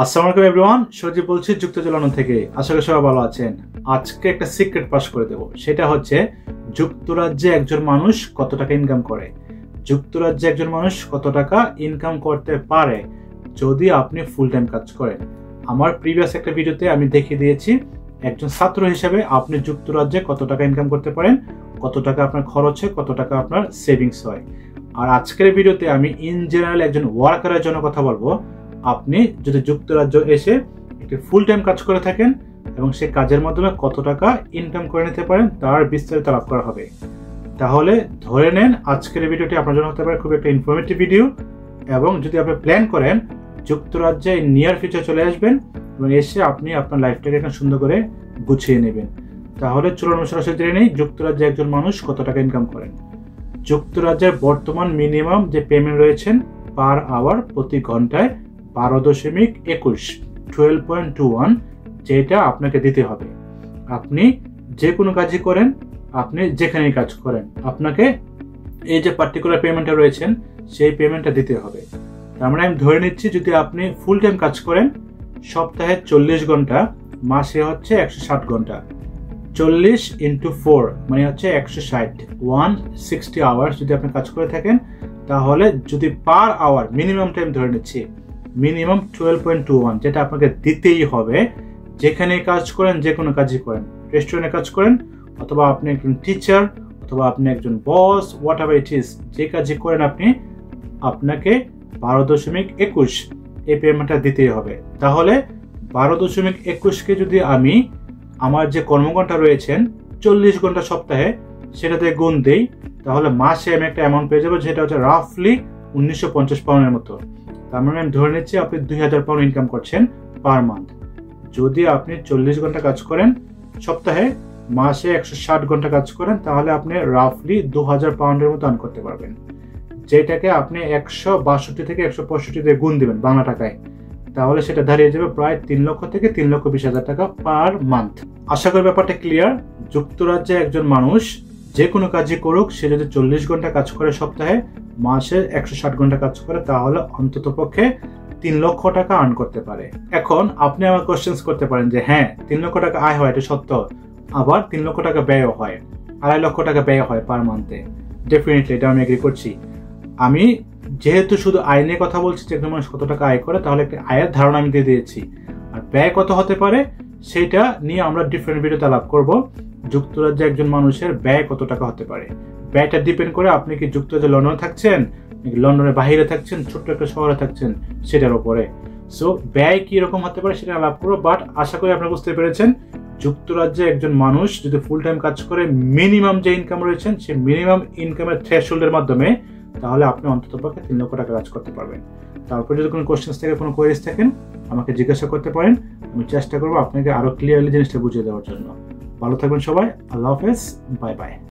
আসসালামু আলাইকুম এভরিওয়ান, সজীব বলছি যুক্তরাজ্য লন্ডন থেকে। আশা করি সবাই ভালো আছেন। আজকে একটা সিক্রেট পাস করে দেব, সেটা হচ্ছে যুক্তরাজ্যে একজন মানুষ কত টাকা ইনকাম করে, যুক্তরাজ্যে একজন মানুষ কত টাকা ইনকাম করতে পারে যদি আপনি ফুল টাইম কাজ করেন। আমার প্রিভিয়াস একটা ভিডিওতে আমি দেখিয়ে দিয়েছি একজন ছাত্র হিসেবে আপনি যুক্তরাজ্যে কত টাকা ইনকাম করতে পারেন, কত টাকা আপনার খরচ হয়, কত টাকা আপনার সেভিংস হয়। আর আজকের ভিডিওতে আমি ইন জেনারেল একজন ওয়ার্কারের জন্য কথা বলবো। আপনি যদি যুক্তরাজ্য এসে একটি ফুল টাইম কাজ করে থাকেন এবং সেই কাজের মাধ্যমে কত টাকা ইনকাম করে নিতে পারেন তার বিস্তারিত লাভ করা হবে। তাহলে ধরে নেন আজকের ভিডিওটি আপনার জন্য হতে পারে খুব একটা ইনফরমেটিভ ভিডিও, এবং যদি আপনি প্ল্যান করেন যুক্তরাজ্যে নিয়ার ফিউচার চলে আসবেন এবং এসে আপনি আপনার লাইফটাকে এখানে সুন্দর করে গুছিয়ে নেবেন, তাহলে চলুন সরাসরি জেনে নেই যুক্তরাজ্যে একজন মানুষ কত টাকা ইনকাম করেন। যুক্তরাজ্যের বর্তমান মিনিমাম যে পেমেন্ট রয়েছেন পার আওয়ার, প্রতি ঘন্টায় 12.21 12.21, যেটা আপনাকে দিতে হবে। আপনি যে কোনো কাজই করেন, আপনি যেখানেই কাজ করেন, আপনাকে এই যে পার্টিকুলার পেমেন্টটা রয়েছেন সেই পেমেন্টটা দিতে হবে। তার মানে আমি ধরে নিচ্ছি যদি আপনি ফুল টাইম কাজ করেন, সপ্তাহে 40 ঘন্টা, মাসে হচ্ছে 160 ঘন্টা, 40 × 4 মানে হচ্ছে 160, 160 আওয়ার্স যদি আপনি কাজ করে থাকেন, তাহলে যদি পার আওয়ার মিনিমাম টাইম ধরে নিচ্ছি মিনিমাম 12.21, যেটা আপনাকে দিতেই হবে যেখানে কাজ করেন, যে কোনো কাজই করেন, রেস্টুরেন্টে কাজ করেন অথবা আপনি একজন টিচার অথবা আপনি একজন বস, হোয়াট এভার ইট ইজ, যে কাজই করেন আপনি, আপনাকে 12.21 এই পেমেন্টটা দিতেই হবে। তাহলে 12.21কে যদি আমি আমার যে কর্মঘণ্টা রয়েছেন 40 ঘন্টা সপ্তাহে সেটাতে গুণ দেই, তাহলে মাসে আমি একটা অ্যামাউন্ট পেয়ে যাবো যেটা হচ্ছে রাফলি 1950 পাউন্ডের মতো। তার মানে আমি ধরে নিচ্ছি আপনি 2000 পাউন্ড ইনকাম করছেন পার মান্থ। যদি আপনি 40 ঘন্টা কাজ করেন সপ্তাহে, মাসে 160 ঘন্টা কাজ করেন, তাহলে আপনি রাফলি 2000 পাউন্ডের মতো আর্ন করতে পারবেন, যেটাকে আপনি 162 থেকে 165 দিয়ে গুণ দিবেন বাংলা টাকায়, তাহলে সেটা দাঁড়িয়ে যাবে প্রায় 3 লক্ষ থেকে 3,20,000 টাকা পার মান্থ। আশা করি ব্যাপারটা ক্লিয়ার। যুক্তরাজ্যে একজন মানুষ যে কোনো কাজই করুক, সে যদি 40 ঘন্টা কাজ করে সপ্তাহে, মাসে 160 ঘন্টা কাজ করে, তাহলে অন্তত পক্ষে 3 লক্ষ টাকা আর্ন করতে পারে। এখন আপনি আমার কোশ্চেন্স করতে পারেন যে হ্যাঁ 3 লক্ষ টাকা আয় হয়, এটা সত্য, আবার 3 লক্ষ টাকা ব্যয় হয়, 2.5 লক্ষ টাকা ব্যয় হয় পার মান্থে। ডেফিনেটলি এটা আমি এগ্রি করছি। আমি যেহেতু শুধু আয় নিয়ে কথা বলছি যে একজন মানুষ কত টাকা আয় করে, তাহলে একটা আয়ের ধারণা আমি দিয়ে দিয়েছি, আর ব্যয় কত হতে পারে সেটা নিয়ে আমরা ডিফারেন্ট ভিডিওতে আলাপ করব। যুক্তরাজ্যে একজন মানুষের ব্যয় কত টাকা হতে পারে, ব্যয়টা ডিপেন্ড করে আপনি কি যুক্তরাজ্যে লন্ডনে থাকছেন নাকি লন্ডনের বাইরে থাকছেন, ছোট্ট একটা শহরে থাকছেন, সেটার উপরে। সো ব্যয় কি রকম হতে পারে সেটা আলাপ করবো, বাট আশা করি আপনারা বুঝতে পেরেছেন যুক্তরাজ্যে একজন মানুষ যদি ফুল টাইম কাজ করে মিনিমাম যে ইনকাম রয়েছেন সেই মিনিমাম ইনকামের থ্রেশহোল্ডের মাধ্যমে, তাহলে আপনি অন্তত পক্ষে 3 লক্ষ টাকা কাজ করতে পারবেন। তারপর যদি কোনো কোশ্চেন্স থাকে, কোনো কোয়েরিজ থাকেন, আমাকে জিজ্ঞাসা করতে পারেন, আমি চেষ্টা করবো আপনাকে আরো ক্লিয়ারলি জিনিসটা বুঝিয়ে দেওয়ার জন্য। ভালো থাকবেন সবাই, আল্লাহ হাফেজ, বাই বাই।